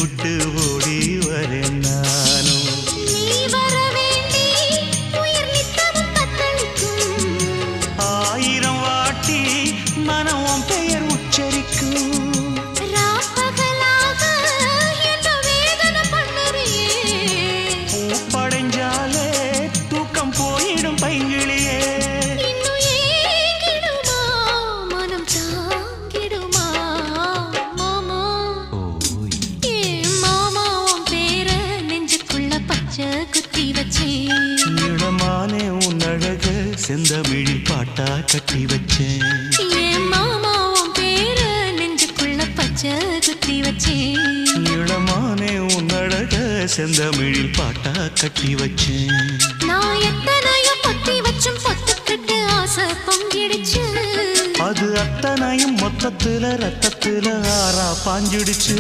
விட்டு ஓடி வரேன் நானும். நீ வர வேண்டி உயிர் நித்தமும் தத்தளிக்கும். 1000 வாட்டி மனம் உன் பெயர் உச்சரிக்கும். ராப்பகலாக என்ன வேதனை பண்ணுறியே. பூப்படைஞ்சாலே தூக்கம் போயிடும் பைங்கிளியே. இன்னும் ஏங்கிடுமா மனம் தாங்கிடுமா மாமா. ஏ மாமா உன் பேர நெஞ்சுக்குள்ள பச்சை குத்தி வச்சேன். இளமானே உன் அழக செந்தமிழில் பாட்டா கட்டி வச்சேன். ஏ மாமா உன் பேர நெஞ்சுக்குள்ள பச்சை குத்தி வச்சேன். இளமானே உன் அழக செந்தமிழில் பாட்டா கட்டி வச்சேன். நான் எத்தனையோ பொத்தி வச்சும் பொத்துக்கிட்டு ஆசை பொங்கிடுச்சு. அது அத்தனையும் மொத்தத்துல ரத்தத்துல ஆறா பாஞ்சிடுச்சு.